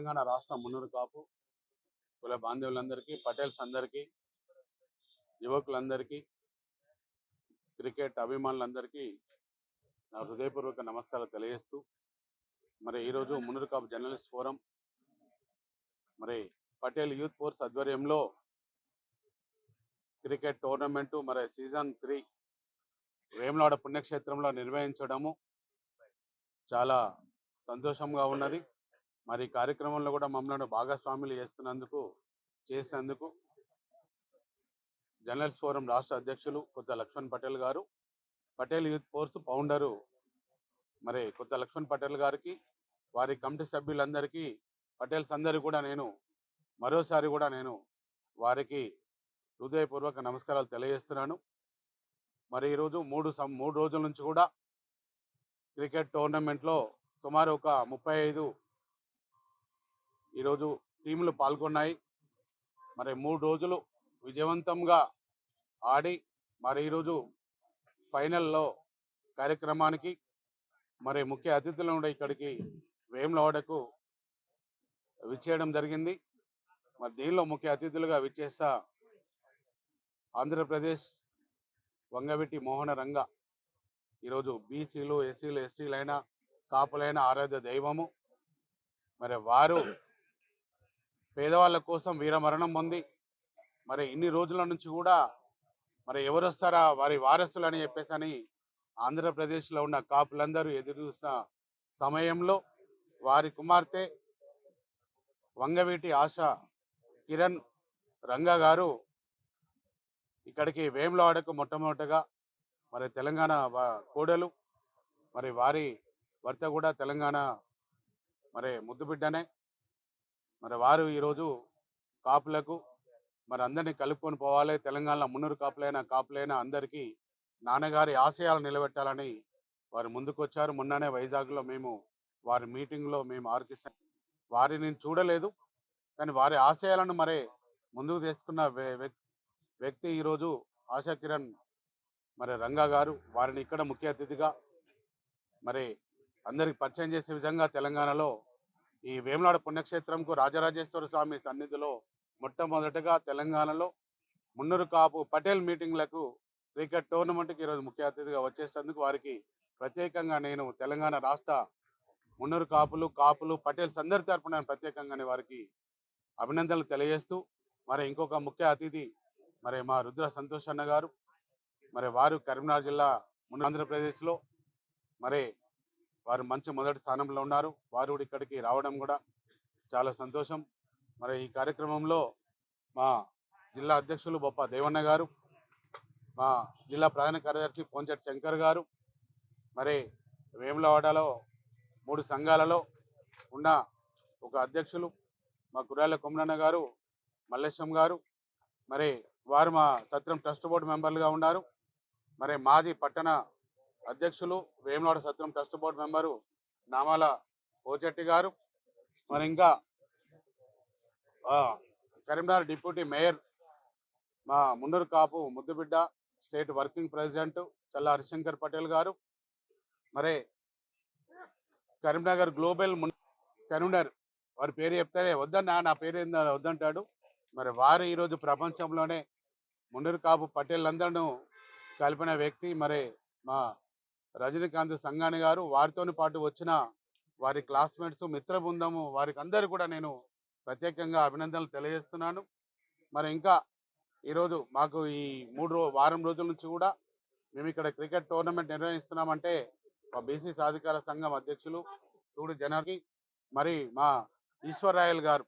తెలంగాణ రాష్ట్ర మున్నూరు కాపు కుల బాంధవులందరికీ, పటేల్స్ అందరికీ, యువకులందరికీ, క్రికెట్ అభిమానులందరికీ నా హృదయపూర్వక నమస్కారాలు తెలియజేస్తూ, మరి ఈరోజు మున్నూరు కాపు జర్నలిస్ట్ ఫోరం మరి పటేల్ యూత్ ఫోర్స్ ఆధ్వర్యంలో క్రికెట్ టోర్నమెంటు మరి సీజన్ 3 వేములవాడ పుణ్యక్షేత్రంలో నిర్వహించడము చాలా సంతోషంగా ఉన్నది. మరి కార్యక్రమంలో కూడా మమ్మల్ని భాగస్వాములు చేసినందుకు జర్నలిస్ట్ ఫోరం రాష్ట్ర అధ్యక్షులు కొత్త లక్ష్మణ్ పటేల్ గారు, పటేల్ యూత్ ఫోర్స్ ఫౌండరు మరి కొత్త లక్ష్మణ్ పటేల్ గారికి, వారి కమిటీ సభ్యులందరికీ, పటేల్స్ అందరికీ కూడా మరోసారి నేను వారికి హృదయపూర్వక నమస్కారాలు తెలియజేస్తున్నాను. మరి ఈరోజు మూడు రోజుల నుంచి కూడా క్రికెట్ టోర్నమెంట్లో సుమారు ఒక 35 ఈరోజు టీంలు పాల్గొన్నాయి. మరి 3 రోజులు విజయవంతంగా ఆడి మరి ఈరోజు ఫైనల్లో కార్యక్రమానికి మరి ముఖ్య అతిథులను కూడా ఇక్కడికి వేములవాడకు విచ్చేయడం జరిగింది. మరి దీనిలో ముఖ్య అతిథులుగా విచ్చేస్తా ఆంధ్రప్రదేశ్ వంగవీటి మోహన రంగ, ఈరోజు బీసీలు, ఎస్సీలు, ఎస్టీలైన, కాపులైన ఆరాధ్య దైవము. మరి వారు పేదవాళ్ళ కోసం వీరమరణం పొంది మరి ఇన్ని రోజుల నుంచి కూడా మరి ఎవరు వస్తారా వారి వారసులు అని చెప్పేసి ఆంధ్రప్రదేశ్లో ఉన్న కాపులందరూ ఎదురు చూసిన సమయంలో వారి కుమార్తె వంగవీటి ఆశ కిరణ్ రంగా గారు ఇక్కడికి వేములవాడకు మొట్టమొదటగా మరి తెలంగాణ కోడలు, మరి వారి భర్త కూడా తెలంగాణ మరి ముద్దుబిడ్డనే. మరి వారు ఈరోజు కాపులకు మరి అందరినీ కలుపుకొని పోవాలి, తెలంగాణలో మున్నూరు కాపులైన అందరికీ నాన్నగారి ఆశయాలు నిలబెట్టాలని వారు ముందుకొచ్చారు. మొన్ననే వైజాగ్లో వారి మీటింగ్లో ఆర్కిస్ట్రా వారిని చూడలేదు, కానీ వారి ఆశయాలను మరి ముందుకు తీసుకున్న వ్యక్తి ఈరోజు ఆశా కిరణ్ మరి రంగా గారు. వారిని ఇక్కడ ముఖ్య అతిథిగా మరి అందరికి పరిచయం చేసే విధంగా తెలంగాణలో ఈ వేములవాడ పుణ్యక్షేత్రంకు రాజరాజేశ్వర స్వామి సన్నిధిలో మొట్టమొదటగా తెలంగాణలో మున్నూరు కాపు పటేల్ మీటింగ్లకు క్రికెట్ టోర్నమెంట్కి ఈరోజు ముఖ్య అతిథిగా వచ్చేసేందుకు వారికి ప్రత్యేకంగా నేను తెలంగాణ రాష్ట్ర మున్నూరు కాపులు పటేల్స్ అందరి తరపున ప్రత్యేకంగానే వారికి అభినందనలు తెలియజేస్తూ, మరి ఇంకొక ముఖ్య అతిథి మరి మా రుద్ర సంతోష్ అన్న గారు, మరి వారు కరీంనగర్ జిల్లా ఆంధ్రప్రదేశ్లో మరి వారు మంచి మొదటి స్థానంలో ఉన్నారు. వారు కూడా ఇక్కడికి రావడం కూడా చాలా సంతోషం. మరి ఈ కార్యక్రమంలో మా జిల్లా అధ్యక్షులు బొప్ప దేవన్న గారు, మా జిల్లా ప్రధాన కార్యదర్శి పొంచెట్టి శంకర్ గారు, మరి వేములవాడలో 3 సంఘాలలో ఉన్న ఒక అధ్యక్షులు మా కుర్రాళ్ళ కొమ్మనన్న గారు, మల్లేశం గారు, మరి వారు మా సత్రం ట్రస్ట్ బోర్డు మెంబర్లుగా ఉన్నారు. మరి మాజీ పట్టణ అధ్యక్షులు వేములవాడ సత్రం ట్రస్ట్ బోర్డు మెంబరు నామాల పోచెట్టి గారు, మరి ఇంకా కరీంనగర్ డిప్యూటీ మేయర్ మా మున్నూరు కాపు ముద్దుబిడ్డ స్టేట్ వర్కింగ్ ప్రెసిడెంట్ చల్లా హరిశంకర్ పటేల్ గారు, మరి కరీంనగర్ గ్లోబల్ కన్వీనర్, వారి పేరు చెప్తే వద్దన్నా నా పేరు వద్దంటాడు. మరి వారు ఈరోజు ప్రపంచంలోనే మున్నూరు కాపు పటేల్ అందరూ కలిపిన వ్యక్తి మరి మా రజనీకాంత్ సంఘాని గారు. వారితో పాటు వచ్చిన వారి క్లాస్మేట్స్, మిత్ర బృందము, వారికి అందరూ కూడా నేను ప్రత్యేకంగా అభినందనలు తెలియజేస్తున్నాను. మరి ఇంకా ఈరోజు మాకు ఈ వారం రోజుల నుంచి కూడా మేము ఇక్కడ క్రికెట్ టోర్నమెంట్ నిర్వహిస్తున్నామంటే మా బీసీ సాధికార సంఘం అధ్యక్షులు తూడి జనార్కి, మరి మా ఈశ్వర్ రాయల్ గారు,